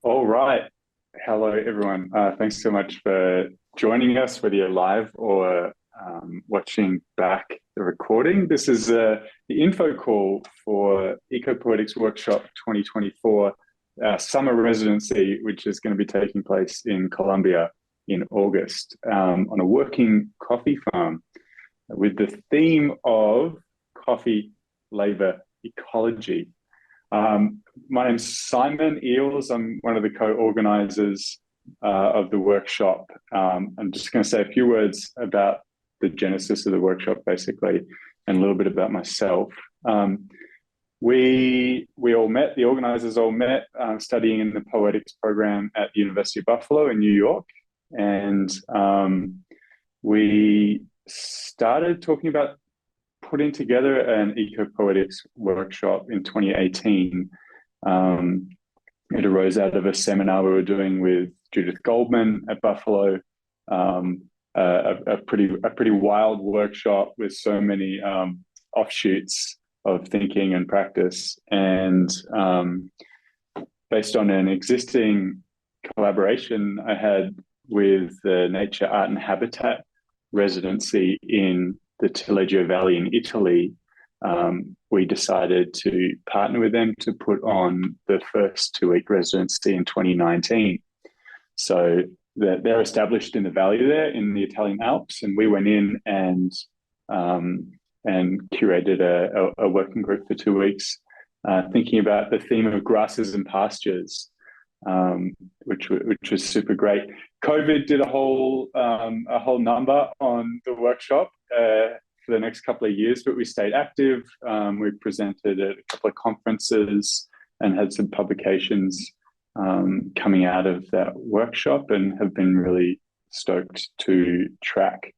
All right. Hello, everyone. Thanks so much for joining us, whether you're live or watching back the recording. This is the info call for Ecopoetics Workshop 2024 summer residency, which is going to be taking place in Colombia in August on a working coffee farm with the theme of coffee labor ecology. My name's Simon Eales. I'm one of the co-organizers of the workshop. I'm just going to say a few words about the genesis of the workshop, basically, and a little bit about myself. We all met, the organizers all met, studying in the poetics program at the University of Buffalo in New York. And we started talking about putting together an ecopoetics workshop in 2018. It arose out of a seminar we were doing with Judith Goldman at Buffalo, a pretty wild workshop with so many offshoots of thinking and practice, and based on an existing collaboration I had with the Nature, Art and Habitat residency in the Tilleggio Valley in Italy. We decided to partner with them to put on the first 2-week residency in 2019. So they're established in the valley there in the Italian Alps, and we went in and curated a working group for 2 weeks, thinking about the theme of grasses and pastures, which was super great. COVID did a whole number on the workshop for the next couple of years, but we stayed active. We presented at a couple of conferences and had some publications coming out of that workshop, and have been really stoked to track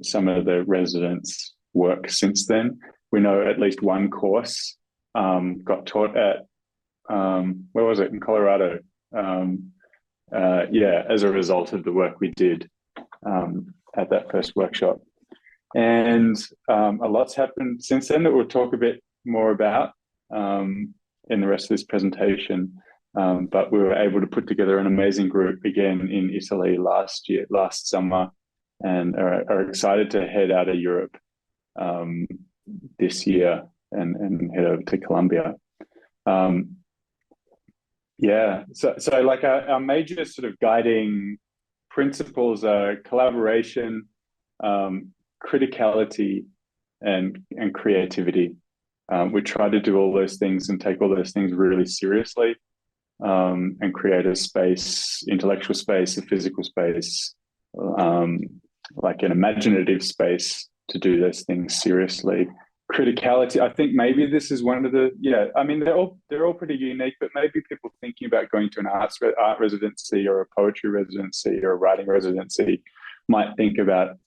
some of the residents' work since then. We know at least one course got taught at, where was it, in Colorado? As a result of the work we did at that first workshop. And a lot's happened since then that we'll talk a bit more about in the rest of this presentation. But we were able to put together an amazing group again in Italy last summer, and are excited to head out of Europe this year and head over to Colombia. So like our major sort of guiding principles are collaboration, criticality, and creativity. We try to do all those things and take all those things really seriously, and create a space, intellectual space, a physical space, like an imaginative space to do those things seriously. Criticality, I think maybe this is one of the, I mean, they're all pretty unique, but maybe people thinking about going to an art residency or a poetry residency or a writing residency might think about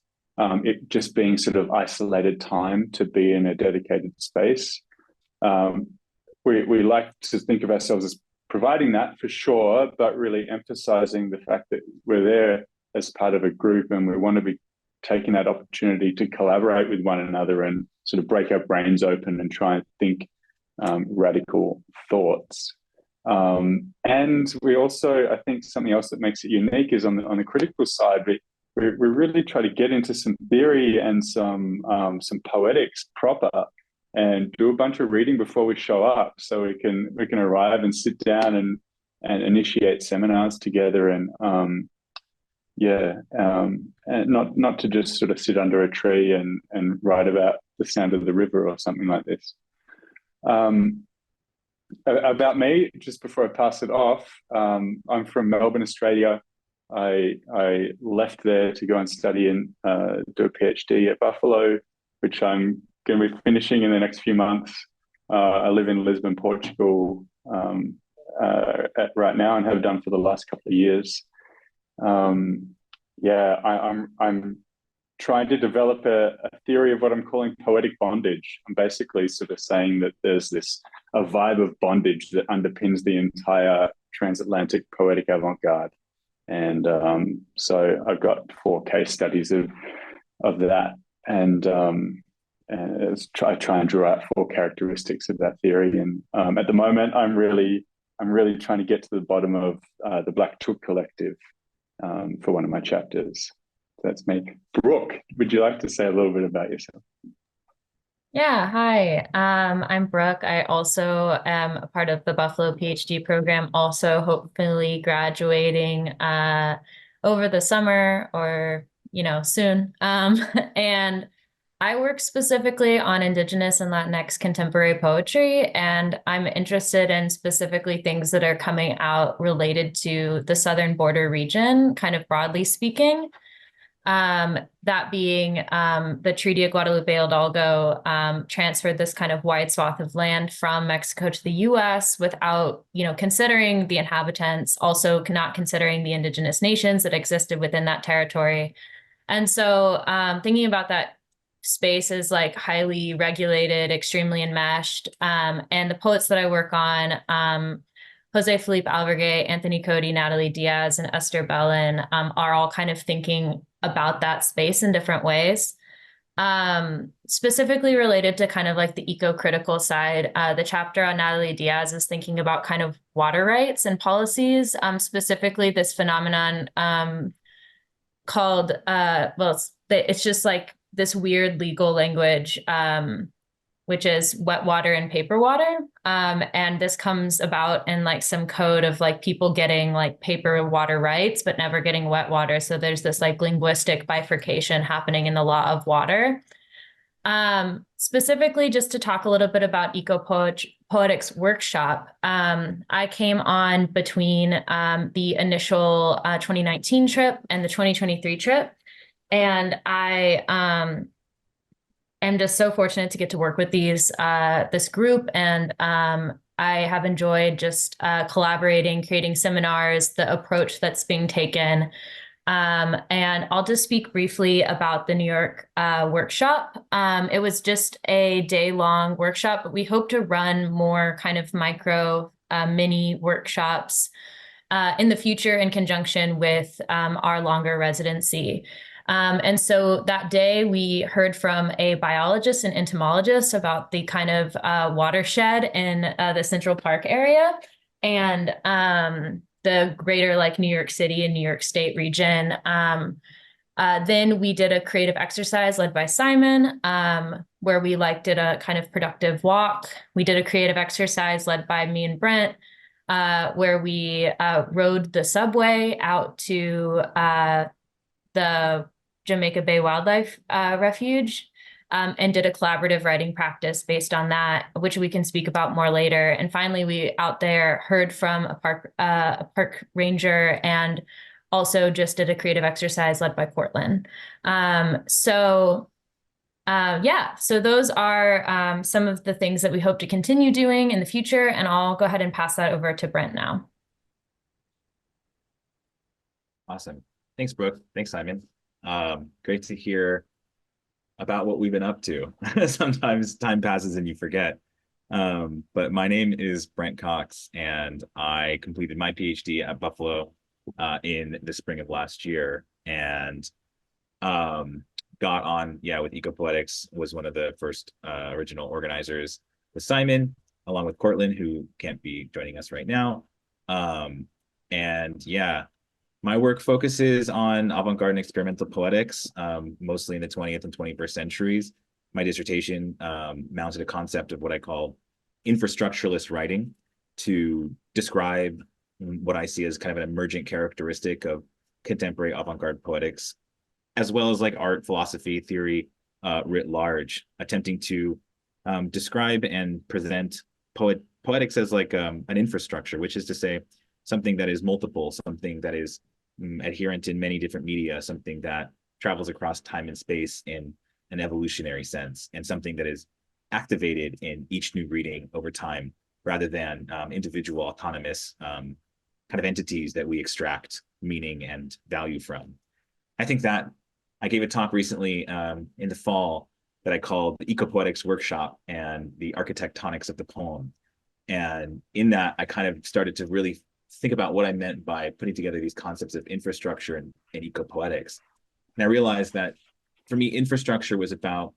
it just being sort of isolated time to be in a dedicated space. We like to think of ourselves as providing that for sure, but really emphasizing the fact that we're there as part of a group, and we want to be taking that opportunity to collaborate with one another and sort of break our brains open and try and think radical thoughts. And we also, I think something else that makes it unique is on the critical side, we really try to get into some theory and some poetics proper, and do a bunch of reading before we show up, so we can arrive and sit down and initiate seminars together, and not to just sort of sit under a tree and write about the sound of the river or something like this. About me, just before I pass it off, I'm from Melbourne, Australia. I left there to go and study and do a PhD at Buffalo, which I'm going to be finishing in the next few months. I live in Lisbon, Portugal right now, and have done for the last couple of years. I'm trying to develop a theory of what I'm calling poetic bondage. I'm basically sort of saying that there's a vibe of bondage that underpins the entire transatlantic poetic avant-garde. And so I've got 4 case studies of that, and I try and draw out 4 characteristics of that theory. And at the moment, I'm really I'm really trying to get to the bottom of the Black Took Collective for one of my chapters. So that's me. Brooke, would you like to say a little bit about yourself? Yeah, hi. I'm Brooke. I also am a part of the Buffalo PhD program, also hopefully graduating over the summer or, soon. And I work specifically on Indigenous and Latinx contemporary poetry, and I'm interested in specifically things that are coming out related to the southern border region, kind of broadly speaking. That being the Treaty of Guadalupe Hidalgo transferred this kind of wide swath of land from Mexico to the US without, considering the inhabitants, also not considering the indigenous nations that existed within that territory. And so thinking about that space is like highly regulated, extremely enmeshed. And the poets that I work on, Jose Felipe Albergue, Anthony Cody, Natalie Diaz, and Esther Bellin are all kind of thinking about that space in different ways. Specifically related to kind of like the eco-critical side, the chapter on Natalie Diaz is thinking about kind of water rights and policies, specifically this phenomenon called, it's just like this weird legal language, which is wet water and paper water. And this comes about in like some code of like people getting like paper water rights, but never getting wet water. So there's this like linguistic bifurcation happening in the law of water. Specifically, just to talk a little bit about ecopoetics workshop, I came on between the initial 2019 trip and the 2023 trip. And I am just so fortunate to get to work with this group, and I have enjoyed just collaborating, creating seminars, the approach that's being taken. And I'll just speak briefly about the New York workshop. It was just a day-long workshop, but we hope to run more kind of micro mini workshops in the future in conjunction with our longer residency. And so that day we heard from a biologist and entomologist about the kind of watershed in the Central Park area and the greater like New York City and New York State region. Then we did a creative exercise led by Simon, where we like did a kind of productive walk. We did a creative exercise led by me and Brent, where we rode the subway out to the Jamaica Bay Wildlife Refuge, and did a collaborative writing practice based on that, which we can speak about more later. And finally, we out there heard from a park ranger and also just did a creative exercise led by Portland. So those are some of the things that we hope to continue doing in the future. And I'll go ahead and pass that over to Brent now. Awesome. Thanks, Brooke. Thanks, Simon. Great to hear about what we've been up to. Sometimes time passes and you forget. But my name is Brent Cox, and I completed my PhD at Buffalo in the spring of last year, and got on, with Ecopoetics, was one of the first original organizers with Simon, along with Cortland, who can't be joining us right now. My work focuses on avant-garde and experimental poetics, mostly in the 20th and 21st centuries. My dissertation mounted a concept of what I call infrastructuralist writing to describe what I see as kind of an emergent characteristic of contemporary avant-garde poetics, as well as like art, philosophy, theory writ large, attempting to describe and present poetics as like an infrastructure, which is to say something that is multiple, something that is adherent in many different media, something that travels across time and space in an evolutionary sense, and something that is activated in each new reading over time, rather than individual autonomous kind of entities that we extract meaning and value from. I think that I gave a talk recently in the fall that I called the Ecopoetics Workshop and the Architectonics of the Poem. And in that, I kind of started to really think about what I meant by putting together these concepts of infrastructure and ecopoetics. And I realized that for me, infrastructure was about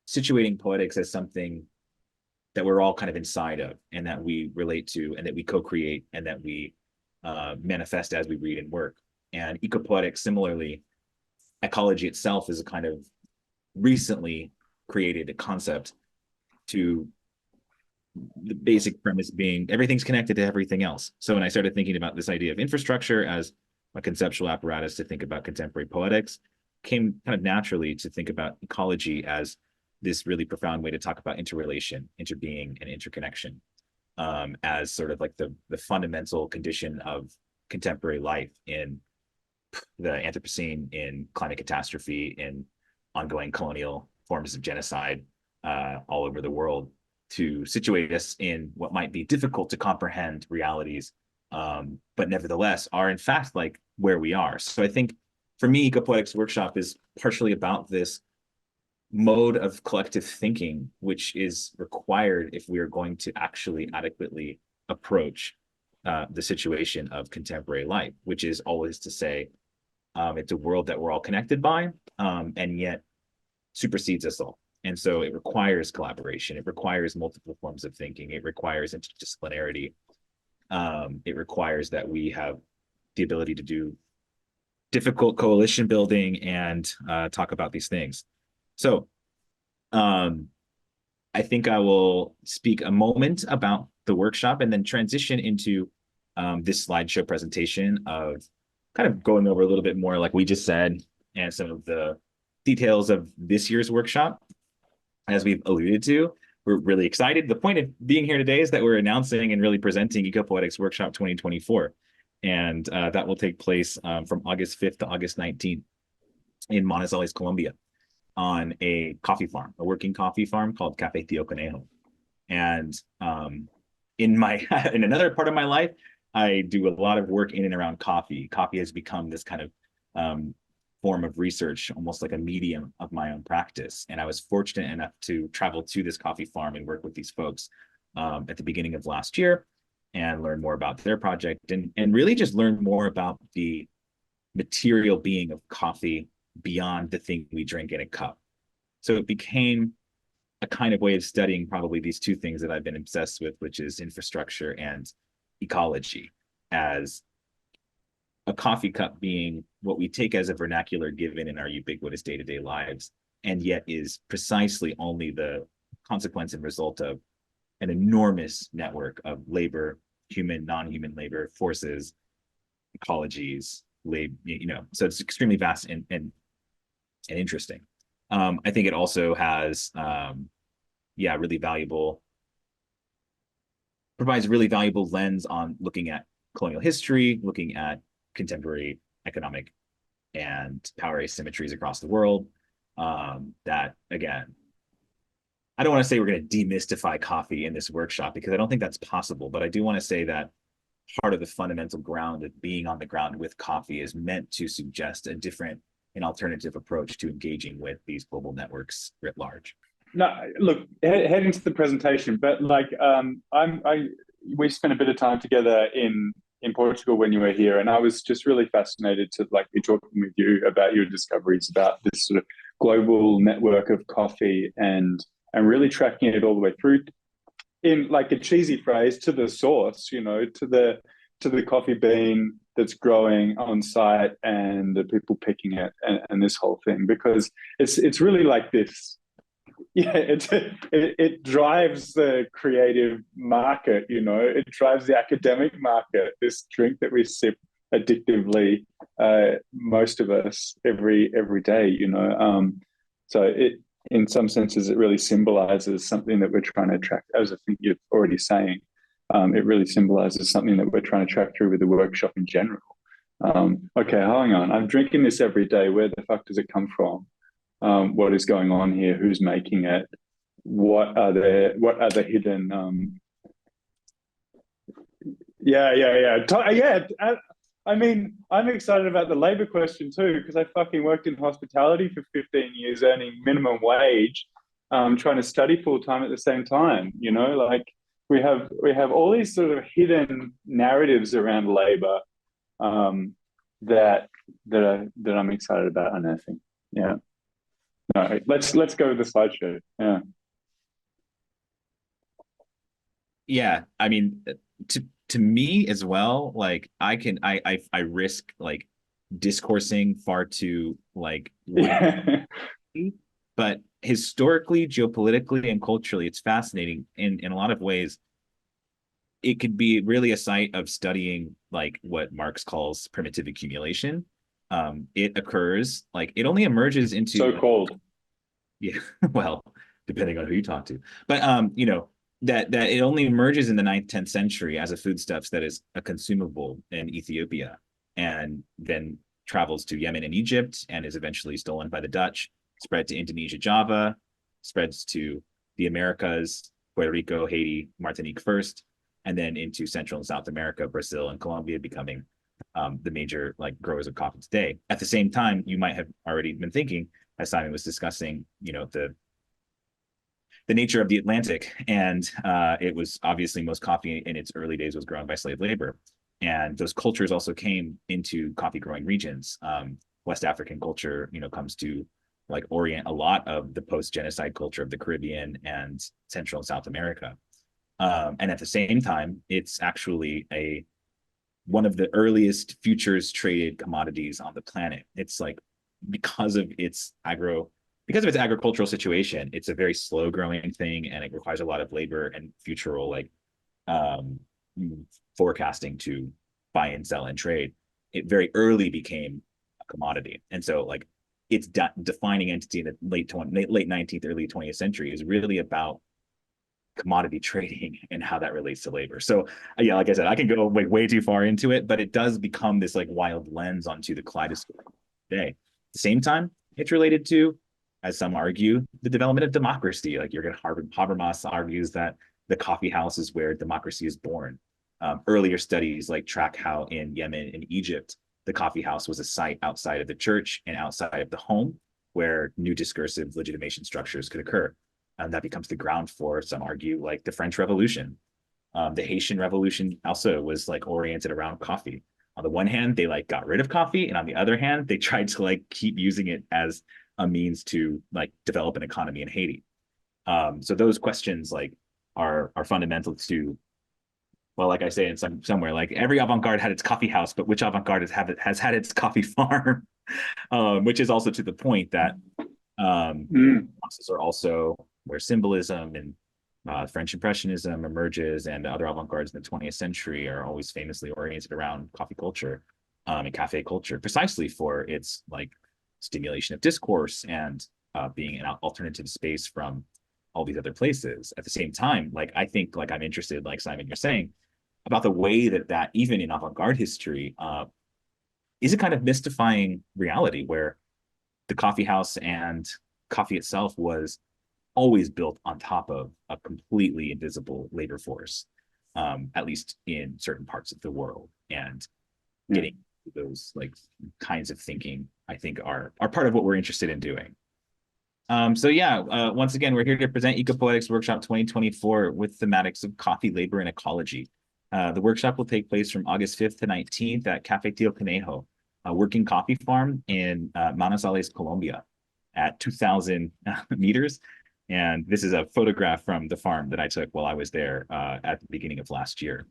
situating poetics as something that we're all kind of inside of, and that we relate to, and that we co-create, and that we manifest as we read and work. And ecopoetics, similarly, ecology itself is a kind of recently created a concept, to the basic premise being everything's connected to everything else. So when I started thinking about this idea of infrastructure as a conceptual apparatus to think about contemporary poetics, came kind of naturally to think about ecology as this really profound way to talk about interrelation, interbeing, and interconnection, as sort of like the fundamental condition of contemporary life in the Anthropocene, in climate catastrophe, in ongoing colonial forms of genocide all over the world, to situate us in what might be difficult to comprehend realities, but nevertheless are in fact like where we are. So I think for me, Ecopoetics Workshop is partially about this mode of collective thinking, which is required if we are going to actually adequately approach the situation of contemporary life, which is always to say, it's a world that we're all connected by, and yet supersedes us all. And so it requires collaboration. It requires multiple forms of thinking. It requires interdisciplinarity. It requires that we have the ability to do difficult coalition building and talk about these things. So I think I will speak a moment about the workshop and then transition into this slideshow presentation of kind of going over a little bit more, like we just said, and some of the details of this year's workshop. As we've alluded to, we're really excited. The point of being here today is that we're announcing and really presenting Ecopoetics Workshop 2024. And that will take place from August 5th to August 19th in Manizales, Colombia, on a coffee farm, a working coffee farm called Café Tio Conejo. And in another part of my life, I do a lot of work in and around coffee. Coffee has become this kind of form of research, almost like a medium of my own practice. And I was fortunate enough to travel to this coffee farm and work with these folks at the beginning of last year, and learn more about their project, and really just learn more about the material being of coffee beyond the thing we drink in a cup. So it became a kind of way of studying probably these two things that I've been obsessed with, which is infrastructure and ecology, as a coffee cup being what we take as a vernacular given in our ubiquitous day-to-day lives, and yet is precisely only the consequence and result of an enormous network of labor, human, non-human labor forces, ecologies, so it's extremely vast and interesting. I think it also has, really valuable, provides really valuable lens on looking at colonial history, looking at contemporary economic and power asymmetries across the world. That, again, I don't want to say we're going to demystify coffee in this workshop, because I don't think that's possible, but I do want to say that part of the fundamental ground of being on the ground with coffee is meant to suggest a different and alternative approach to engaging with these global networks writ large. No, look, head into the presentation, but like we spent a bit of time together in Portugal when you were here, and I was just really fascinated to like be talking with you about your discoveries about this sort of global network of coffee, and really tracking it all the way through, in like a cheesy phrase, to the source, to the coffee bean that's growing on site and the people picking it, and this whole thing, because it's really like this. Yeah, it drives the creative market, it drives the academic market, this drink that we sip addictively, most of us every day, so it, in some senses, it really symbolizes something that we're trying to track, as I think you're already saying. It really symbolizes something that we're trying to track through with the workshop in general. Okay, hang on, I'm drinking this every day. Where the fuck does it come from? What is going on here? Who's making it? What are the hidden? I mean, I'm excited about the labor question too, because I fucking worked in hospitality for 15 years, earning minimum wage, trying to study full time at the same time. Like we have all these sort of hidden narratives around labor that I'm excited about unearthing. Yeah. No, let's go with the slideshow. Yeah. yeah, I mean, to me as well, like I risk like discoursing far too like one, Yeah. but historically, geopolitically, and culturally, it's fascinating in a lot of ways. It could be really a site of studying like what Marx calls primitive accumulation. It occurs like it only emerges into So called. yeah, well, depending on who you talk to. But you know, that it only emerges in the 9th, 10th century as a foodstuffs that is a consumable in Ethiopia, and then travels to Yemen and Egypt, and is eventually stolen by the Dutch, spread to Indonesia, Java, spreads to the Americas, Puerto Rico, Haiti, Martinique first, and then into Central and South America, Brazil and Colombia becoming the major like growers of coffee today. At the same time, you might have already been thinking, as Simon was discussing, you know, the nature of the Atlantic, and it was obviously most coffee in its early days was grown by slave labor, and those cultures also came into coffee growing regions. West African culture, you know, comes to like orient a lot of the post genocide culture of the Caribbean and Central and South America. And at the same time, it's actually one of the earliest futures traded commodities on the planet. It's like because of its agricultural situation, it's a very slow growing thing, and it requires a lot of labor and futural like um, forecasting to buy and sell and trade. It very early became a commodity, and so like its defining entity in the late 19th, early 20th century is really about commodity trading and how that relates to labor. So yeah, like I said, I can go way too far into it, but it does become this like wild lens onto the kaleidoscope today. At the same time, it's related to, as some argue, the development of democracy. Like Jürgen Habermas argues that the coffee house is where democracy is born. Earlier studies like track how in Yemen and Egypt, the coffee house was a site outside of the church and outside of the home where new discursive legitimation structures could occur. And that becomes the ground for, some argue, like the French Revolution. The Haitian Revolution also was like oriented around coffee. On the one hand, they like got rid of coffee, and on the other hand, they tried to like keep using it as a means to like develop an economy in Haiti. So those questions like are fundamental to, well, like I say in somewhere, like every avant-garde had its coffee house, but which avant-garde has had its coffee farm? Which is also to the point that are also where symbolism and French Impressionism emerges, and other avant-gardes in the 20th century are always famously oriented around coffee culture and cafe culture, precisely for its like stimulation of discourse and being an alternative space from all these other places. At the same time, like I think, like I'm interested, like Simon, you're saying, about the way that even in avant-garde history is a kind of mystifying reality where the coffee house and coffee itself was always built on top of a completely invisible labor force, at least in certain parts of the world. And getting those like kinds of thinking, I think, are part of what we're interested in doing. So yeah, once again, we're here to present Ecopoetics Workshop 2024 with thematics of coffee, labor, and ecology. The workshop will take place from August 5th to 19th at Cafe Tio Conejo, a working coffee farm in Manizales, Colombia, at 2,000 meters. And this is a photograph from the farm that I took while I was there at the beginning of last year.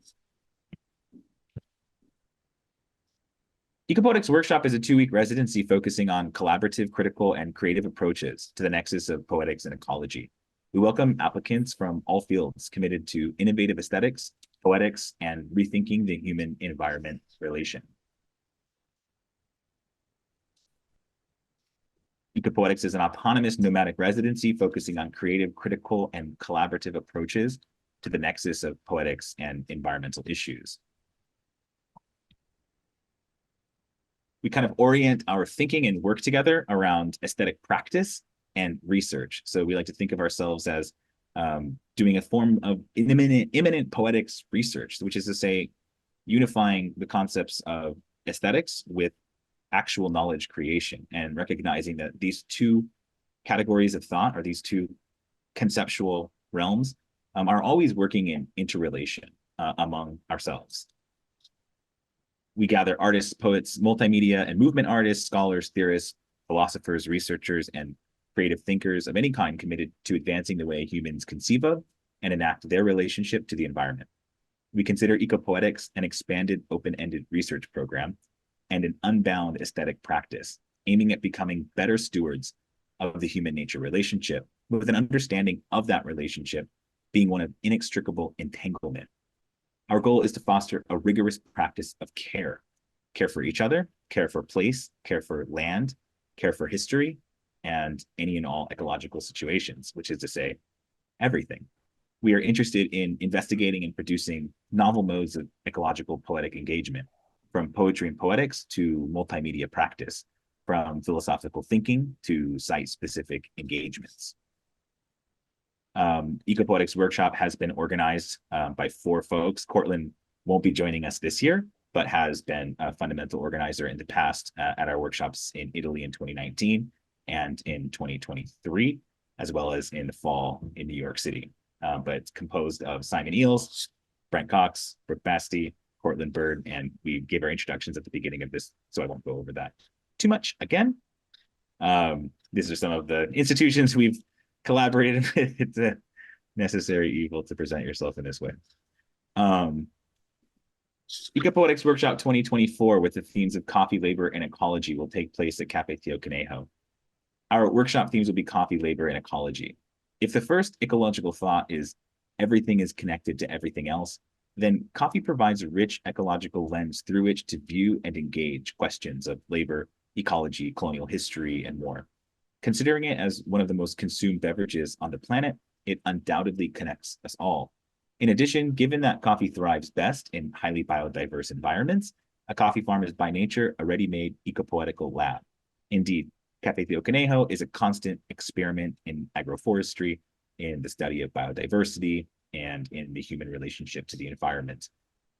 Ecopoetics Workshop is a 2-week residency focusing on collaborative, critical, and creative approaches to the nexus of poetics and ecology. We welcome applicants from all fields committed to innovative aesthetics, poetics, and rethinking the human-environment relation. Ecopoetics is an autonomous nomadic residency focusing on creative, critical, and collaborative approaches to the nexus of poetics and environmental issues. We kind of orient our thinking and work together around aesthetic practice and research. So we like to think of ourselves as doing a form of immanent poetics research, which is to say, unifying the concepts of aesthetics with actual knowledge creation, and recognizing that these two categories of thought, or these two conceptual realms, are always working in interrelation among ourselves. We gather artists, poets, multimedia and movement artists, scholars, theorists, philosophers, researchers, and creative thinkers of any kind committed to advancing the way humans conceive of, and enact their relationship to the environment. We consider ecopoetics an expanded, open-ended research program and an unbound aesthetic practice, aiming at becoming better stewards of the human-nature relationship, with an understanding of that relationship being one of inextricable entanglement. Our goal is to foster a rigorous practice of care for each other, care for place, care for land, care for history, and any and all ecological situations, which is to say, everything. We are interested in investigating and producing novel modes of ecological poetic engagement, from poetry and poetics to multimedia practice, from philosophical thinking to site-specific engagements. Ecopoetics Workshop has been organized by 4 folks. Cortland won't be joining us this year, but has been a fundamental organizer in the past at our workshops in Italy in 2019 and in 2023, as well as in the fall in New York City. But it's composed of Simon Eales, Brent Cox, Brooke Bastie, Cortland Bird, and we gave our introductions at the beginning of this, so I won't go over that too much again. These are some of the institutions we've collaborated with. It's a necessary evil to present yourself in this way. Ecopoetics Workshop 2024 with the themes of coffee, labor, and ecology will take place at Cafe Tio Conejo. Our workshop themes will be coffee, labor, and ecology. If the first ecological thought is everything is connected to everything else, then coffee provides a rich ecological lens through which to view and engage questions of labor, ecology, colonial history, and more. Considering it as one of the most consumed beverages on the planet, it undoubtedly connects us all. In addition, given that coffee thrives best in highly biodiverse environments, a coffee farm is by nature a ready-made ecopoetical lab. Indeed, Cafe Tio Conejo is a constant experiment in agroforestry, in the study of biodiversity, and in the human relationship to the environment,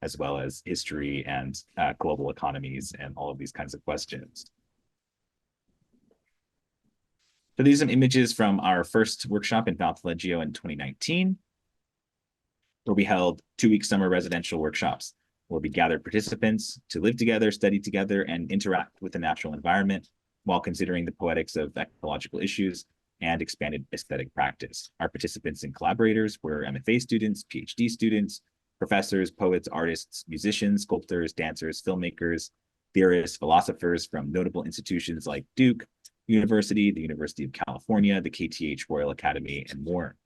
as well as history and global economies and all of these kinds of questions. So these are some images from our first workshop in Valtaleggio in 2019, where we held 2-week summer residential workshops, where we gathered participants to live together, study together, and interact with the natural environment while considering the poetics of ecological issues and expanded aesthetic practice. Our participants and collaborators were MFA students, PhD students, professors, poets, artists, musicians, sculptors, dancers, filmmakers, theorists, philosophers from notable institutions like Duke University, the University of California, the KTH Royal Academy, and more.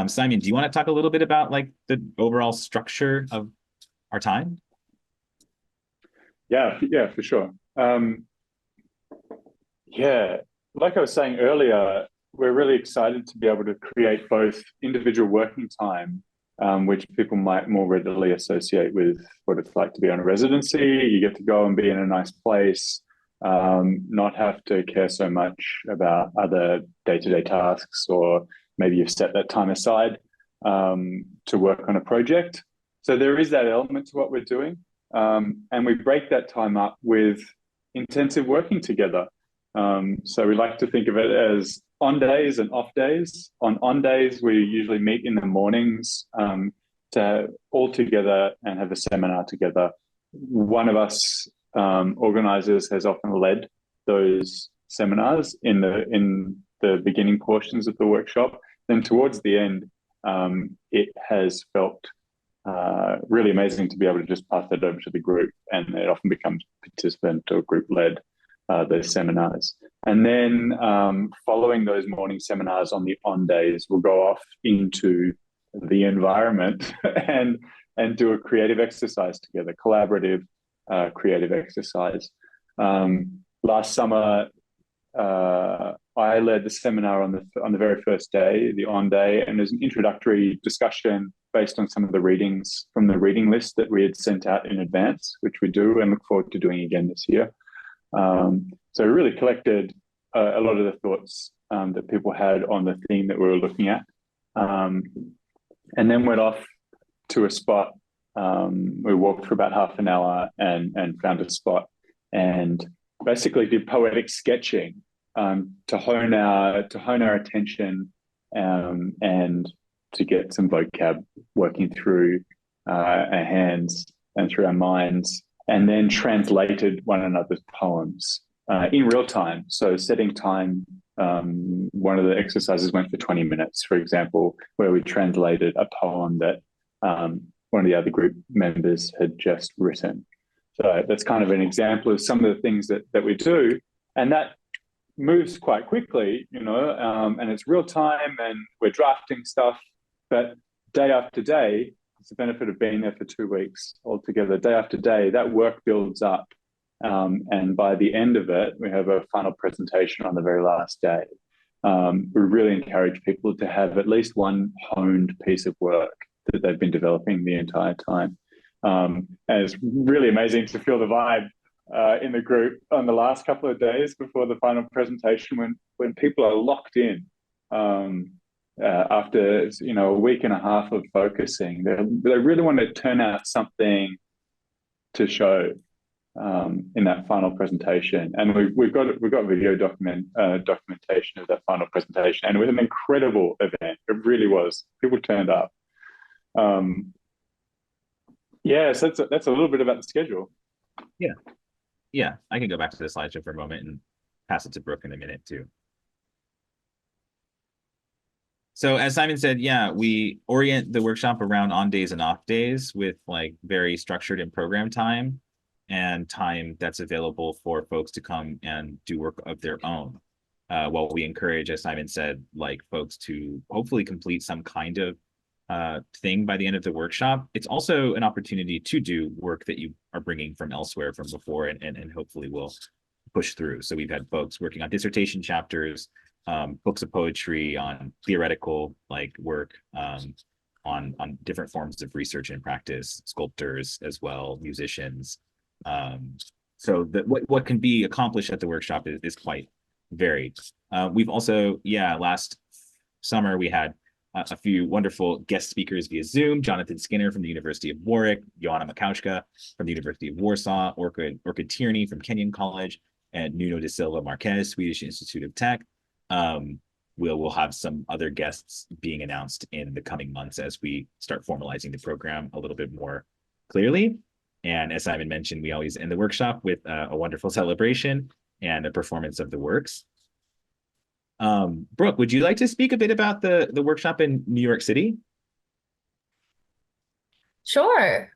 Simon, do you want to talk a little bit about like the overall structure of our time? Yeah, for sure. Yeah, like I was saying earlier, we're really excited to be able to create both individual working time, which people might more readily associate with what it's like to be on a residency. You get to go and be in a nice place, not have to care so much about other day-to-day tasks, or maybe you've set that time aside to work on a project. So there is that element to what we're doing. And we break that time up with intensive working together. So we like to think of it as on days and off days. On days, we usually meet in the mornings to all together and have a seminar together. One of us organizers has often led those seminars in the beginning portions of the workshop. Then towards the end, it has felt really amazing to be able to just pass that over to the group, and it often becomes participant or group led, those seminars. And then following those morning seminars on the on days, we'll go off into the environment and do a creative exercise together, collaborative creative exercise. Last summer, I led the seminar on the very first day, the on day, and there's an introductory discussion based on some of the readings from the reading list that we had sent out in advance, which we do and look forward to doing again this year. So we really collected a lot of the thoughts that people had on the theme that we were looking at, and then went off to a spot. We walked for about half an hour and found a spot and basically did poetic sketching to hone our attention and to get some vocab working through our hands and through our minds, and then translated one another's poems in real time. So setting time One of the exercises went for 20 minutes, for example, where we translated a poem that one of the other group members had just written. So that's kind of an example of some of the things that we do. And that moves quite quickly, and it's real time and we're drafting stuff, but day after day, it's the benefit of being there for 2 weeks altogether. Day after day, that work builds up. And by the end of it, we have a final presentation on the very last day. We really encourage people to have at least one honed piece of work that they've been developing the entire time. And it's really amazing to feel the vibe in the group on the last couple of days before the final presentation when people are locked in after a week and a half of focusing. They really want to turn out something to show in that final presentation, and we've got video documentation of that final presentation, and it was an incredible event. It really was. People turned up. So that's a little bit about the schedule. Yeah, I can go back to the slideshow for a moment and pass it to Brooke in a minute too. So as Simon said, we orient the workshop around on days and off days with like very structured and programmed time and time that's available for folks to come and do work of their own. While we encourage, as Simon said, like folks to hopefully complete some kind of thing by the end of the workshop, it's also an opportunity to do work that you are bringing from elsewhere from before and hopefully will push through. So we've had folks working on dissertation chapters, books of poetry, on theoretical work, on different forms of research and practice, sculptors as well, musicians. So that what can be accomplished at the workshop is quite varied. We've also, last summer we had a few wonderful guest speakers via Zoom: Jonathan Skinner from the University of Warwick, Joanna Makauska from the University of Warsaw, Orchid Tierney from Kenyon College, and Nuno da Silva Marquez, Swedish Institute of Tech. We'll have some other guests being announced in the coming months as we start formalizing the program a little bit more clearly. And as Simon mentioned, we always end the workshop with a wonderful celebration and a performance of the works. Brooke, would you like to speak a bit about the workshop in New York City? Sure.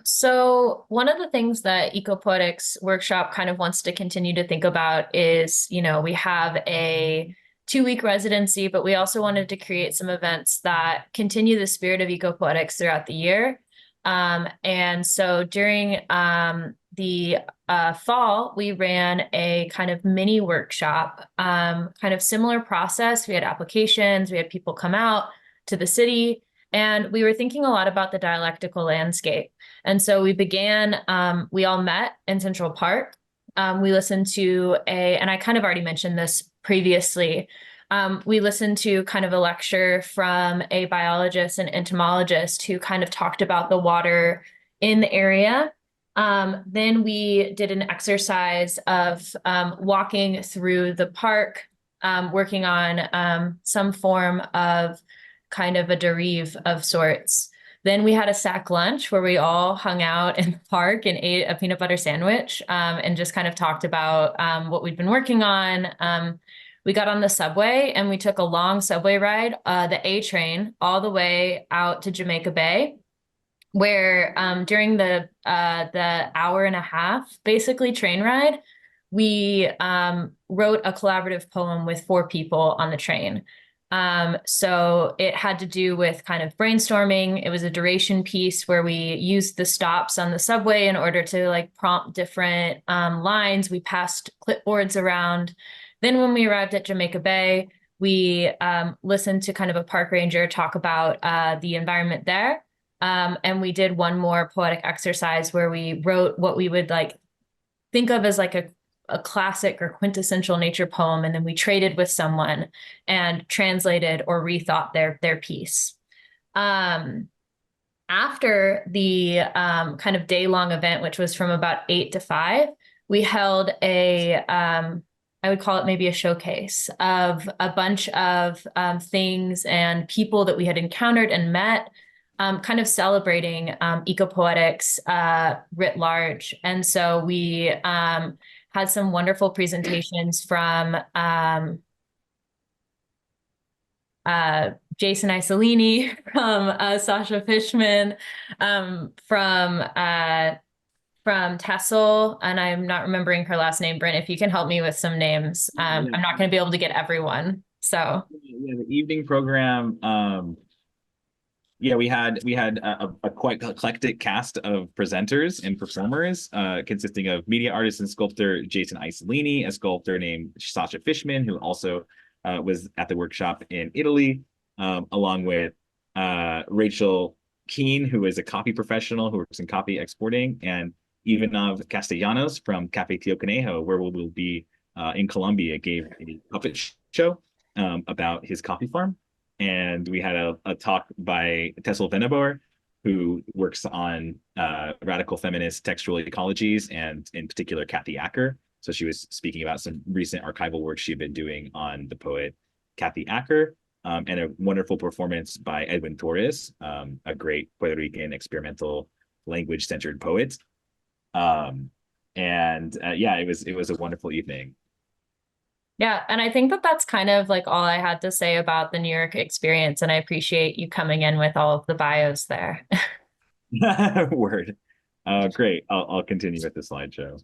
So one of the things that Ecopoetics Workshop kind of wants to continue to think about is, we have a 2-week residency, but we also wanted to create some events that continue the spirit of Ecopoetics throughout the year. And so during the fall, we ran a kind of mini workshop, kind of similar process. We had applications, we had people come out to the city, and we were thinking a lot about the dialectical landscape. And so we began, we all met in Central Park. We listened to and I kind of already mentioned this previously, we listened to kind of a lecture from a biologist and entomologist who kind of talked about the water in the area. Then we did an exercise of walking through the park, working on some form of kind of a derive of sorts. Then we had a sack lunch where we all hung out in the park and ate a peanut butter sandwich, and just kind of talked about what we'd been working on. We got on the subway and we took a long subway ride, the A train, all the way out to Jamaica Bay, where during the hour and a half, basically train ride, we wrote a collaborative poem with 4 people on the train. So it had to do with kind of brainstorming. It was a duration piece where we used the stops on the subway in order to prompt different lines. We passed clipboards around. Then when we arrived at Jamaica Bay, we listened to kind of a park ranger talk about the environment there. And we did one more poetic exercise where we wrote what we would think of as a classic or quintessential nature poem, and then we traded with someone and translated or rethought their piece. After the kind of day-long event, which was from about 8 to 5, we held I would call it maybe a showcase of a bunch of things and people that we had encountered and met, kind of celebrating ecopoetics writ large. And so we had some wonderful presentations from Jason Isolini, from Sasha Fishman, from Tessel, and I'm not remembering her last name. Brent, if you can help me with some names, I'm not going to be able to get everyone. So yeah, the evening program. Yeah, we had a quite eclectic cast of presenters and performers, consisting of media artist and sculptor Jason Isolini, a sculptor named Sasha Fishman, who also was at the workshop in Italy, along with Rachel Keene, who is a copy professional who works in copy exporting, and Ivanov Castellanos from Cafe Tio Conejo, where we will be in Colombia, gave a puppet show about his coffee farm. And we had a talk by Tessel Venabor, who works on radical feminist textual ecologies, and in particular, Kathy Acker. So she was speaking about some recent archival work she'd been doing on the poet Kathy Acker, and a wonderful performance by Edwin Torres, a great Puerto Rican experimental language-centered poet. Yeah, it was a wonderful evening. yeah, and I think that that's kind of like all I had to say about the New York experience, and I appreciate you coming in with all of the bios there. Word. Great. I'll continue with the slideshow.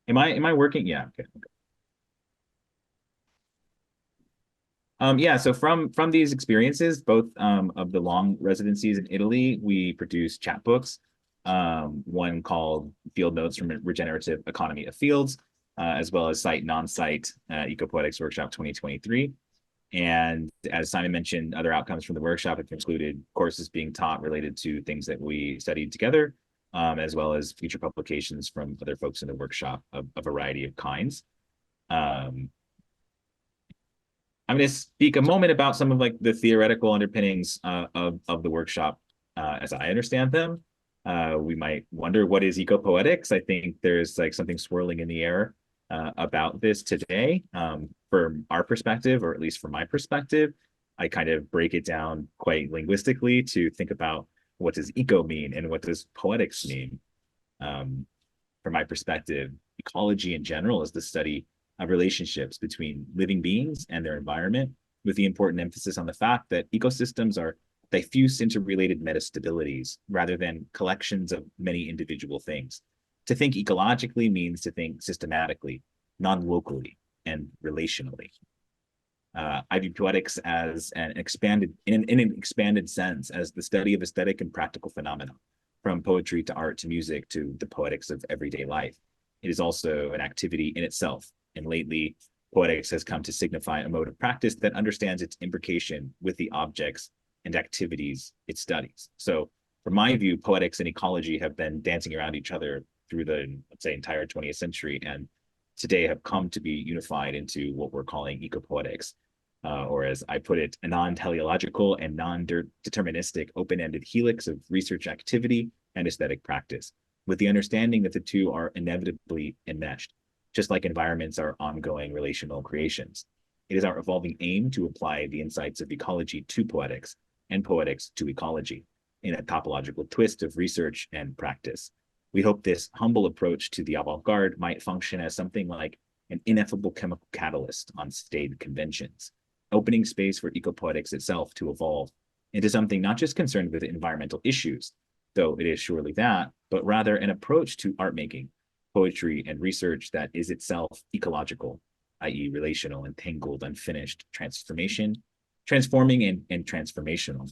Am I working? Yeah. Okay. Yeah, so from these experiences, both of the long residencies in Italy, we produced chapbooks. One called Field Notes from Regenerative Economy of Fields, as well as Site Non-Site Ecopoetics Workshop 2023. And as Simon mentioned, other outcomes from the workshop have included courses being taught related to things that we studied together, as well as future publications from other folks in the workshop of a variety of kinds. I'm going to speak a moment about some of like the theoretical underpinnings of the workshop as I understand them. We might wonder, what is ecopoetics? I think there's like something swirling in the air about this today. From our perspective, or at least from my perspective, I kind of break it down quite linguistically to think about what does eco mean and what does poetics mean. From my perspective, ecology in general is the study of relationships between living beings and their environment, with the important emphasis on the fact that ecosystems are diffuse interrelated metastabilities rather than collections of many individual things. To think ecologically means to think systematically, non-locally, and relationally. I view poetics as an expanded, in an expanded sense, as the study of aesthetic and practical phenomena, from poetry to art to music to the poetics of everyday life. It is also an activity in itself, and lately, poetics has come to signify a mode of practice that understands its imbrication with the objects and activities it studies. So, from my view, poetics and ecology have been dancing around each other through the, let's say, entire 20th century, and today have come to be unified into what we're calling ecopoetics, or as I put it, a non-teleological and non-deterministic open-ended helix of research activity and aesthetic practice, with the understanding that the two are inevitably enmeshed, just like environments are ongoing relational creations. It is our evolving aim to apply the insights of ecology to poetics and poetics to ecology in a topological twist of research and practice. We hope this humble approach to the avant-garde might function as something like an ineffable chemical catalyst on staid conventions, opening space for ecopoetics itself to evolve into something not just concerned with environmental issues, though it is surely that, but rather an approach to art making, poetry, and research that is itself ecological, i.e. relational, entangled, unfinished, transforming and transformational.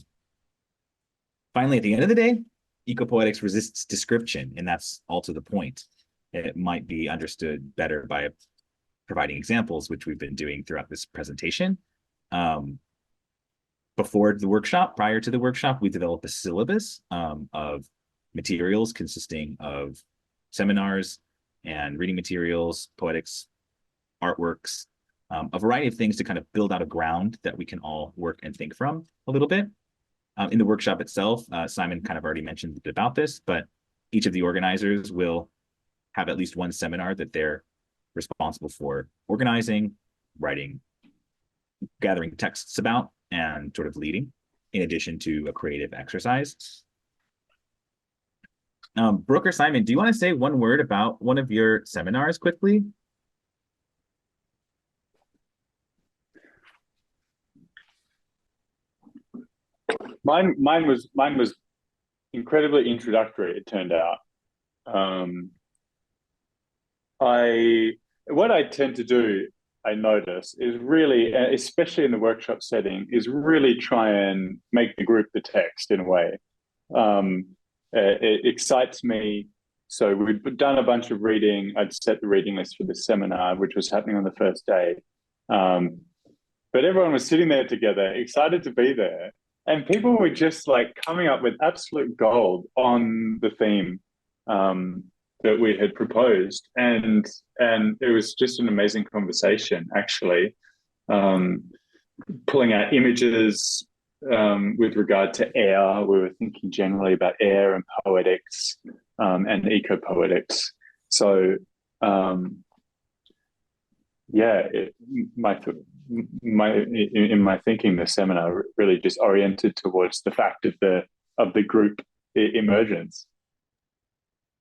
Finally, at the end of the day, ecopoetics resists description, and that's all to the point. It might be understood better by providing examples, which we've been doing throughout this presentation. Before the workshop, prior to the workshop, we developed a syllabus of materials consisting of seminars and reading materials, poetics, artworks, a variety of things to kind of build out a ground that we can all work and think from a little bit. In the workshop itself, Simon kind of already mentioned a bit about this, but each of the organizers will have at least one seminar that they're responsible for organizing, writing, gathering texts about, and sort of leading, in addition to a creative exercise. Brooke or Simon, do you want to say one word about one of your seminars quickly? Mine was incredibly introductory, it turned out. What I tend to do, I notice, is really, especially in the workshop setting, is really try and make the group the text in a way. It excites me. So we'd done a bunch of reading. I'd set the reading list for the seminar, which was happening on the first day. But everyone was sitting there together, excited to be there. And people were just like coming up with absolute gold on the theme that we had proposed. And it was just an amazing conversation, actually. Pulling out images with regard to air. We were thinking generally about air and poetics and ecopoetics. So, in my thinking, the seminar really just oriented towards the fact of the group emergence.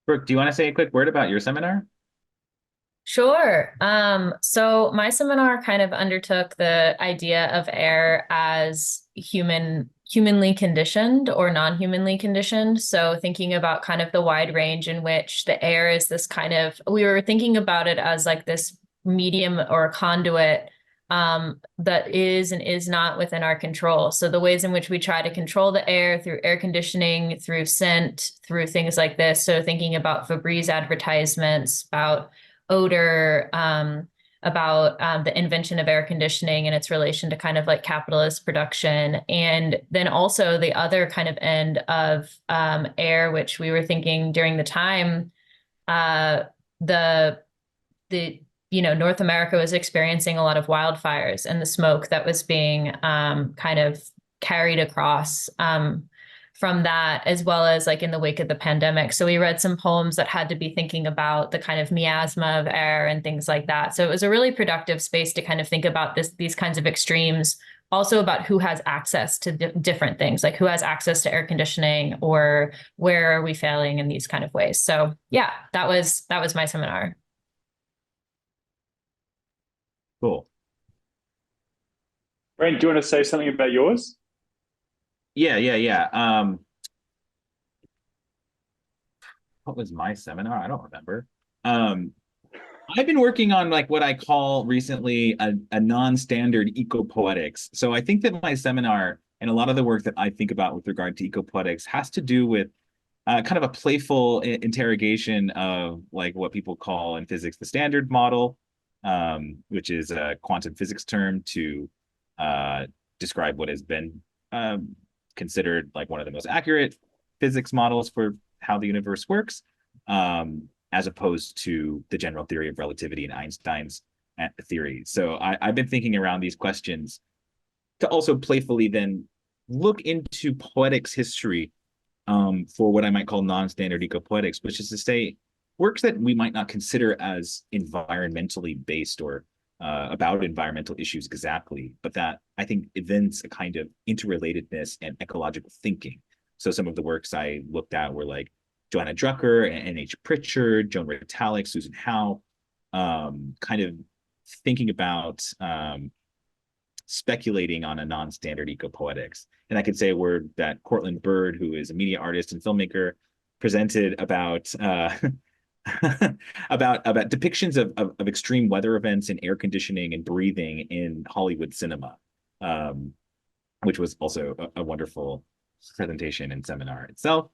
Brooke, do you want to say a quick word about your seminar? Sure. So my seminar kind of undertook the idea of air as humanly conditioned or non-humanly conditioned. So thinking about kind of the wide range in which the air is this kind of, we were thinking about it as like this medium or a conduit that is and is not within our control. So the ways in which we try to control the air through air conditioning, through scent, through things like this. So thinking about Febreze advertisements, about odor, about the invention of air conditioning and its relation to kind of like capitalist production. And then also the other kind of end of air, which we were thinking during the time, North America was experiencing a lot of wildfires and the smoke that was being kind of carried across from that, as well as like in the wake of the pandemic. So we read some poems that had to be thinking about the kind of miasma of air and things like that. So it was a really productive space to kind of think about these kinds of extremes, also about who has access to different things, like who has access to air conditioning or where are we failing in these kind of ways. So yeah, that was my seminar. Cool. Brent, do you want to say something about yours? Yeah. What was my seminar? I don't remember. I've been working on like what I call recently a non-standard ecopoetics. So I think that my seminar and a lot of the work that I think about with regard to ecopoetics has to do with kind of a playful interrogation of like what people call in physics the standard model, which is a quantum physics term to describe what has been considered like one of the most accurate physics models for how the universe works, as opposed to the general theory of relativity and Einstein's theory. So I've been thinking around these questions to also playfully then look into poetics history for what I might call non-standard ecopoetics, which is to say works that we might not consider as environmentally based or about environmental issues exactly, but that I think evince a kind of interrelatedness and ecological thinking. So some of the works I looked at were like Joanna Drucker, N.H. Pritchard, Joan Ritalik, Susan Howe, kind of thinking about speculating on a non-standard ecopoetics. And I could say a word that Cortland Bird, who is a media artist and filmmaker, presented about about depictions of extreme weather events and air conditioning and breathing in Hollywood cinema, which was also a wonderful presentation and seminar itself.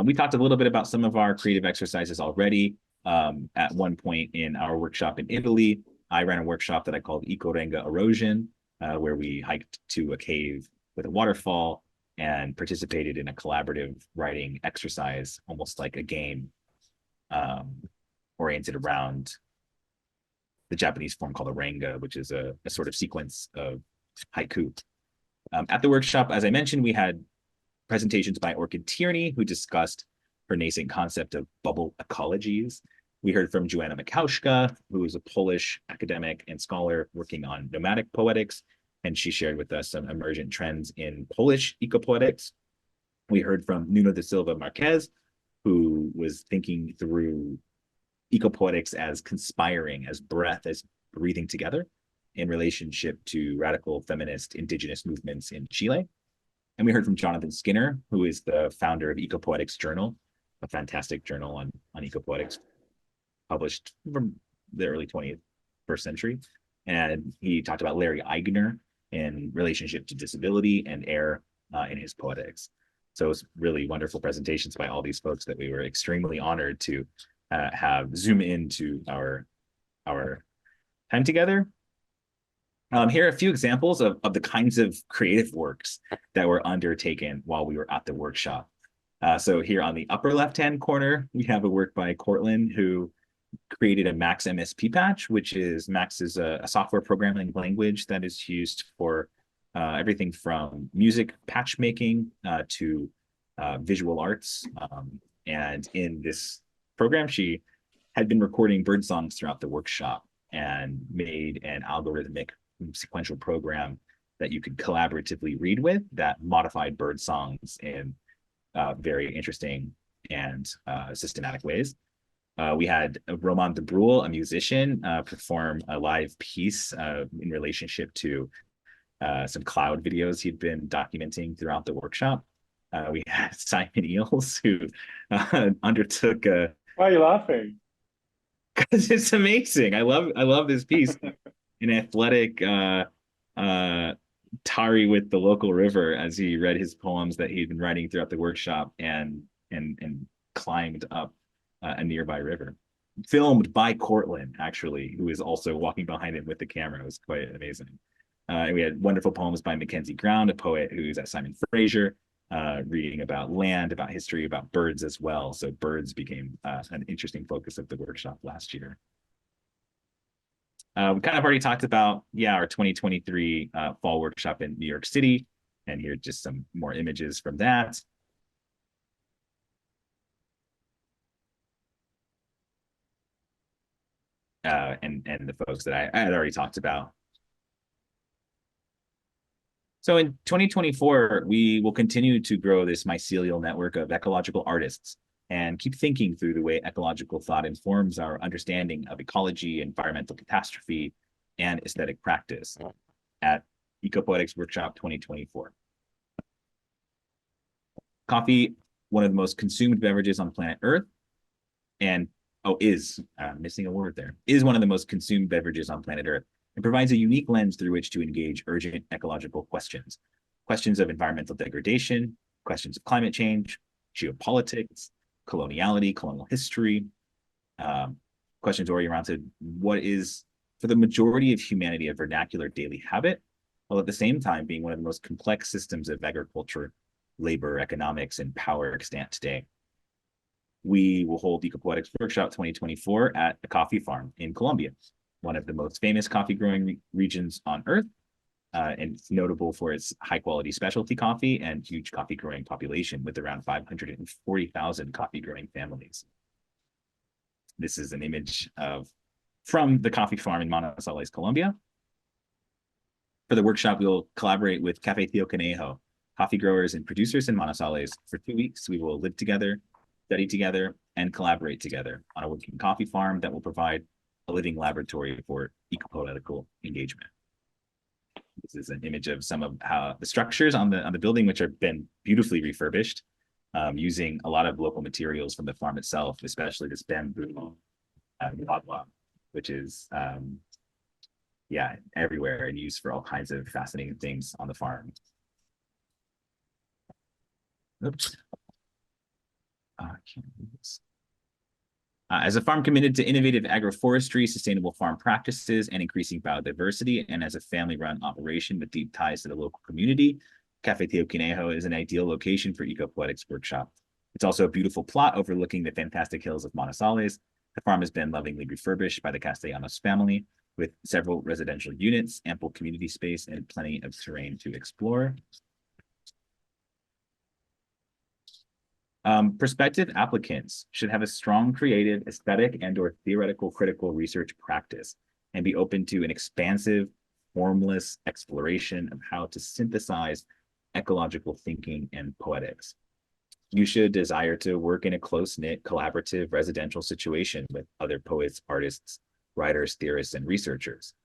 We talked a little bit about some of our creative exercises already. At one point in our workshop in Italy, I ran a workshop that I called Ecorenga Erosion, where we hiked to a cave with a waterfall and participated in a collaborative writing exercise, almost like a game, oriented around the Japanese form called Orenga, which is a sort of sequence of haiku. At the workshop, as I mentioned, we had presentations by Orchid Tierney, who discussed her nascent concept of bubble ecologies. We heard from Joanna Mikauszka, who is a Polish academic and scholar working on nomadic poetics, and she shared with us some emergent trends in Polish ecopoetics. We heard from Nuno da Silva Marques, who was thinking through ecopoetics as conspiring, as breath, as breathing together in relationship to radical feminist indigenous movements in Chile. And we heard from Jonathan Skinner, who is the founder of Ecopoetics Journal, a fantastic journal on ecopoetics, published from the early 21st century. And he talked about Larry Eigner in relationship to disability and air in his poetics. So it was really wonderful presentations by all these folks that we were extremely honored to have zoom into our time together. Here are a few examples of the kinds of creative works that were undertaken while we were at the workshop. So here on the upper left-hand corner, we have a work by Cortland, who created a Max MSP patch, which is Max is a software programming language that is used for everything from music patch making to visual arts. And in this program, she had been recording bird songs throughout the workshop and made an algorithmic sequential program that you could collaboratively read with that modified bird songs in very interesting and systematic ways. We had Roman de Brule, a musician, perform a live piece in relationship to some cloud videos he'd been documenting throughout the workshop. We had Simon Eales, who undertook a... Why are you laughing? Because it's amazing. I love this piece. An athletic tarry with the local river as he read his poems that he'd been writing throughout the workshop and climbed up a nearby river. Filmed by Cortland, actually, who is also walking behind him with the camera. It was quite amazing. And we had wonderful poems by Mackenzie Ground, a poet who's at Simon Fraser, reading about land, about history, about birds as well. So birds became an interesting focus of the workshop last year. We kind of already talked about, our 2023 fall workshop in New York City. And here are just some more images from that. And the folks that I had already talked about. So in 2024, we will continue to grow this mycelial network of ecological artists and keep thinking through the way ecological thought informs our understanding of ecology, environmental catastrophe, and aesthetic practice at Ecopoetics Workshop 2024. Coffee, one of the most consumed beverages on planet Earth, and missing a word there, is one of the most consumed beverages on planet Earth, and provides a unique lens through which to engage urgent ecological questions. Questions of environmental degradation, questions of climate change, geopolitics, coloniality, colonial history, questions oriented what is, for the majority of humanity, a vernacular daily habit, while at the same time being one of the most complex systems of agriculture, labor, economics, and power extant today. We will hold Ecopoetics Workshop 2024 at a coffee farm in Colombia, one of the most famous coffee growing regions on Earth, and it's notable for its high quality specialty coffee and huge coffee growing population with around 540,000 coffee growing families. This is an image from the coffee farm in Manizales, Colombia. For the workshop, we'll collaborate with Cafe Tio Conejo, coffee growers and producers in Manizales. For 2 weeks, we will live together, study together, and collaborate together on a working coffee farm that will provide a living laboratory for ecopolitical engagement. This is an image of some of how the structures on the building, which have been beautifully refurbished, using a lot of local materials from the farm itself, especially this bamboo which is everywhere and used for all kinds of fascinating things on the farm. Oops. As a farm committed to innovative agroforestry, sustainable farm practices, and increasing biodiversity, and as a family-run operation with deep ties to the local community, Cafe Tio Conejo is an ideal location for Ecopoetics Workshop. It's also a beautiful plot overlooking the fantastic hills of Manizales. The farm has been lovingly refurbished by the Castellanos family, with several residential units, ample community space, and plenty of terrain to explore. Prospective applicants should have a strong creative, aesthetic, and/or theoretical critical research practice and be open to an expansive, formless exploration of how to synthesize ecological thinking and poetics. You should desire to work in a close-knit, collaborative, residential situation with other poets, artists, writers, theorists, and researchers.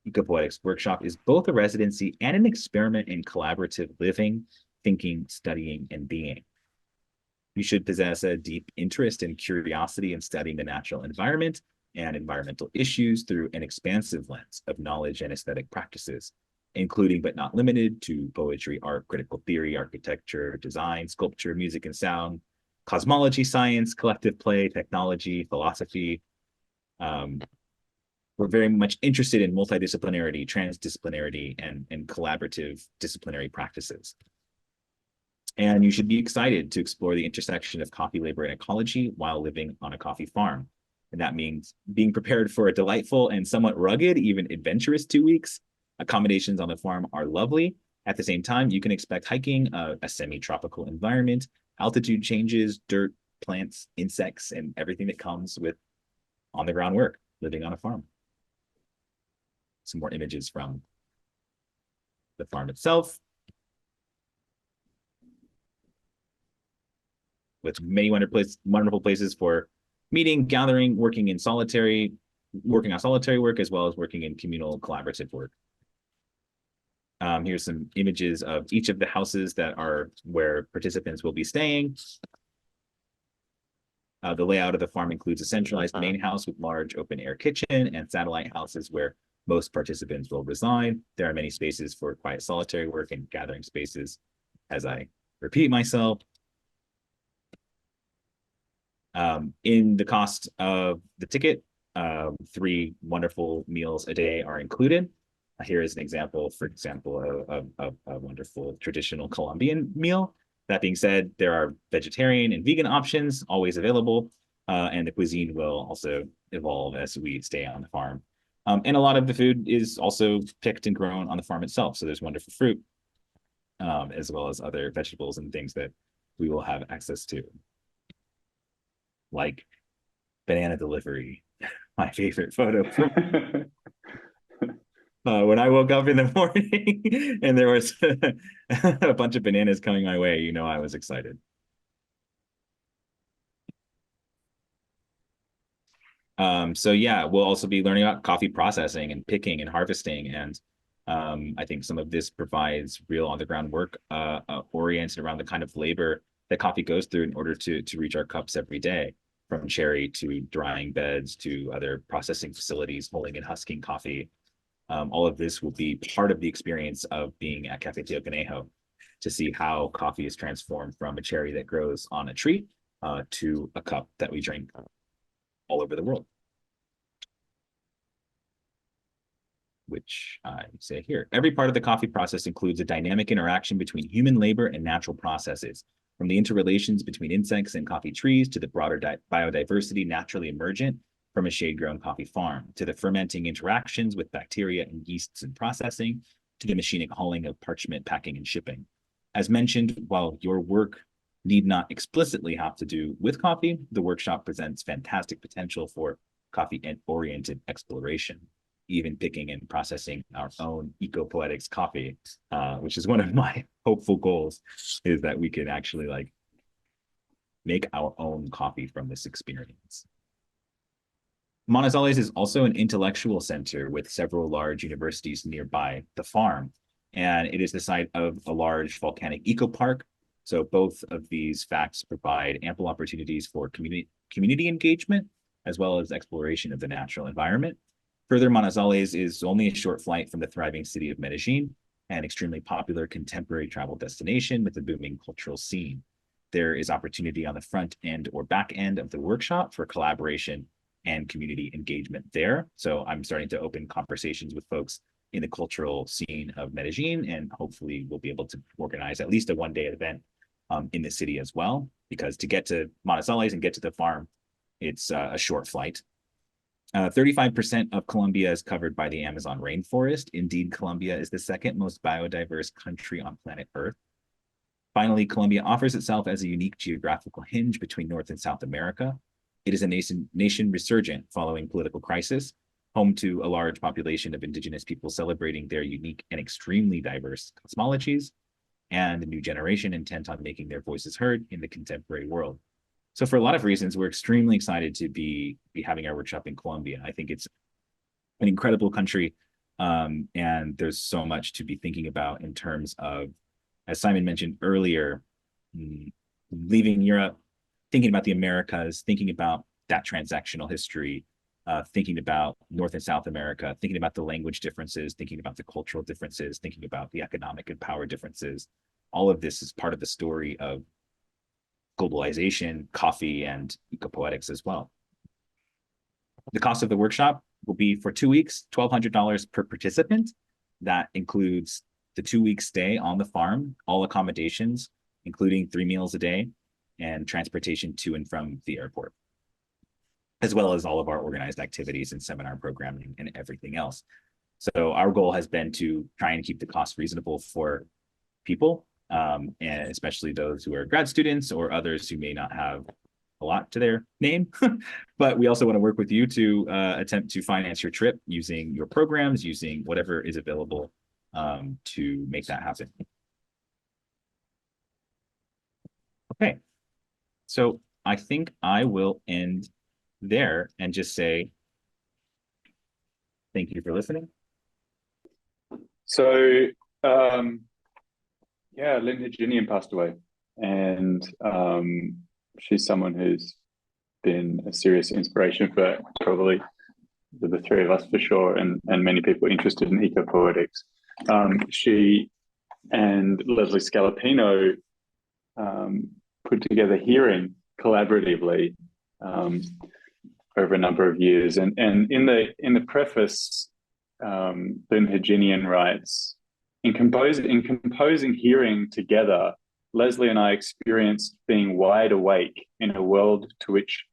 Ecopoetics Workshop is both a residency and an experiment in collaborative living, thinking, studying, and being. You should possess a deep interest and curiosity in studying the natural environment and environmental issues through an expansive lens of knowledge and aesthetic practices, including but not limited to poetry, art, critical theory, architecture, design, sculpture, music and sound, cosmology, science, collective play, technology, philosophy. We're very much interested in multidisciplinarity, transdisciplinarity, and collaborative disciplinary practices. And you should be excited to explore the intersection of coffee labor and ecology while living on a coffee farm. And that means being prepared for a delightful and somewhat rugged, even adventurous 2 weeks. Accommodations on the farm are lovely. At the same time, you can expect hiking, a semi-tropical environment, altitude changes, dirt, plants, insects, and everything that comes with on-the-ground work, living on a farm. Some more images from the farm itself, with many wonderful places for meeting, gathering, working on solitary work, as well as working in communal collaborative work. Here's some images of each of the houses that are where participants will be staying. The layout of the farm includes a centralized main house with large open air kitchen and satellite houses where most participants will reside. There are many spaces for quiet solitary work and gathering spaces, as I repeat myself. In the cost of the ticket, 3 wonderful meals a day are included. Here is an example, for example, of a wonderful traditional Colombian meal. That being said, there are vegetarian and vegan options always available, and the cuisine will also evolve as we stay on the farm. And a lot of the food is also picked and grown on the farm itself. So there's wonderful fruit, as well as other vegetables and things that we will have access to, like banana delivery, my favorite photo. When I woke up in the morning and there was a bunch of bananas coming my way, you know, I was excited. So yeah, we'll also be learning about coffee processing and picking and harvesting. And I think some of this provides real on-the-ground work oriented around the kind of labor that coffee goes through in order to reach our cups every day, from cherry to drying beds to other processing facilities, holding and husking coffee. All of this will be part of the experience of being at Cafe Tio Conejo, to see how coffee is transformed from a cherry that grows on a tree to a cup that we drink all over the world, which I say here. Every part of the coffee process includes a dynamic interaction between human labor and natural processes, from the interrelations between insects and coffee trees to the broader biodiversity naturally emergent from a shade-grown coffee farm, to the fermenting interactions with bacteria and yeasts in processing, to the machinic hauling of parchment, packing, and shipping. As mentioned, while your work need not explicitly have to do with coffee, the workshop presents fantastic potential for coffee-oriented exploration, even picking and processing our own ecopoetics coffee, which is one of my hopeful goals, is that we can actually like make our own coffee from this experience. Manizales is also an intellectual center with several large universities nearby the farm, and it is the site of a large volcanic eco-park. So both of these facts provide ample opportunities for community engagement, as well as exploration of the natural environment. Further, Manizales is only a short flight from the thriving city of Medellin, an extremely popular contemporary travel destination with a booming cultural scene. There is opportunity on the front end or back end of the workshop for collaboration and community engagement there. So I'm starting to open conversations with folks in the cultural scene of Medellin, and hopefully we'll be able to organize at least a one-day event in the city as well, because to get to Manizales and get to the farm, it's a short flight. 35% of Colombia is covered by the Amazon rainforest. Indeed, Colombia is the second most biodiverse country on planet Earth. Finally, Colombia offers itself as a unique geographical hinge between North and South America. It is a nation resurgent following political crisis, home to a large population of indigenous people celebrating their unique and extremely diverse cosmologies, and a new generation intent on making their voices heard in the contemporary world. So for a lot of reasons, we're extremely excited to be having our workshop in Colombia. I think it's an incredible country, and there's so much to be thinking about in terms of as Simon mentioned earlier, leaving Europe, thinking about the Americas, thinking about that transactional history, thinking about North and South America, thinking about the language differences, thinking about the cultural differences, thinking about the economic and power differences. All of this is part of the story of globalization, coffee, and ecopoetics as well. The cost of the workshop will be for 2 weeks, $1,200 per participant. That includes the 2-week stay on the farm, all accommodations, including 3 meals a day, and transportation to and from the airport, as well as all of our organized activities and seminar programming and everything else. So our goal has been to try and keep the cost reasonable for people, and especially those who are grad students or others who may not have a lot to their name. But we also want to work with you to attempt to finance your trip using your programs, using whatever is available to make that happen. Okay, so I think I will end there and just say thank you for listening. So, yeah, Lynn Haginian passed away, and she's someone who's been a serious inspiration for probably the three of us for sure, and many people interested in ecopoetics. She and Leslie Scalapino put together Hearing collaboratively over a number of years, and in the preface, Lynn Haginian writes, in composing Hearing together, Leslie and I experienced being wide awake in a world to which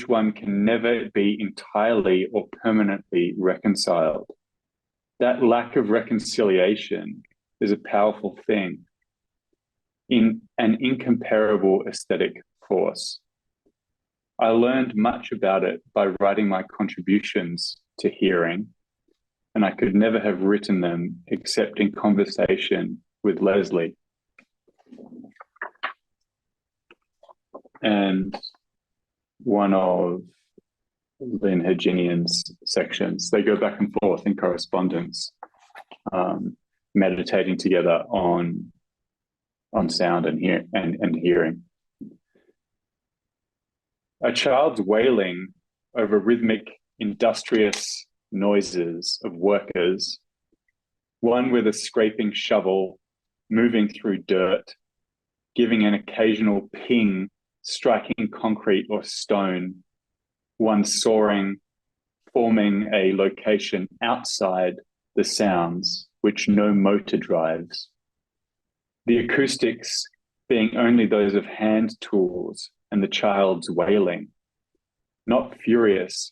one can never be entirely or permanently reconciled. That lack of reconciliation is a powerful thing, in an incomparable aesthetic force. I learned much about it by writing my contributions to Hearing, and I could never have written them except in conversation with Leslie. And one of Lynn Haginian's sections, they go back and forth in correspondence, meditating together on sound and hearing. A child's wailing over rhythmic, industrious noises of workers, one with a scraping shovel moving through dirt, giving an occasional ping, striking concrete or stone, one soaring, forming a location outside the sounds which no motor drives. The acoustics being only those of hand tools and the child's wailing, not furious,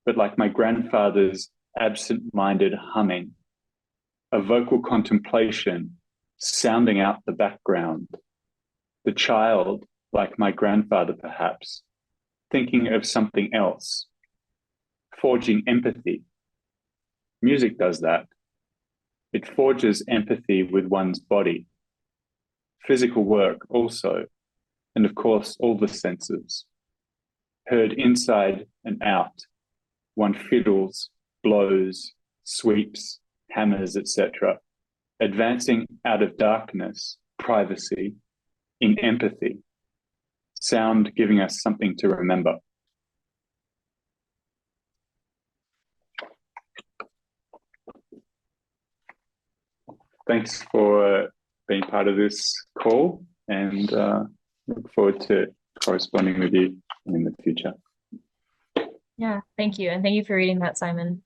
but like my grandfather's absent-minded humming, a vocal contemplation sounding out the background. The child, like my grandfather perhaps, thinking of something else, forging empathy. Music does that. It forges empathy with one's body. Physical work also, and of course all the senses. Heard inside and out, one fiddles, blows, sweeps, hammers, etc., advancing out of darkness, privacy, in empathy, sound giving us something to remember. Thanks for being part of this call, and look forward to corresponding with you in the future. Yeah, thank you. And thank you for reading that, Simon.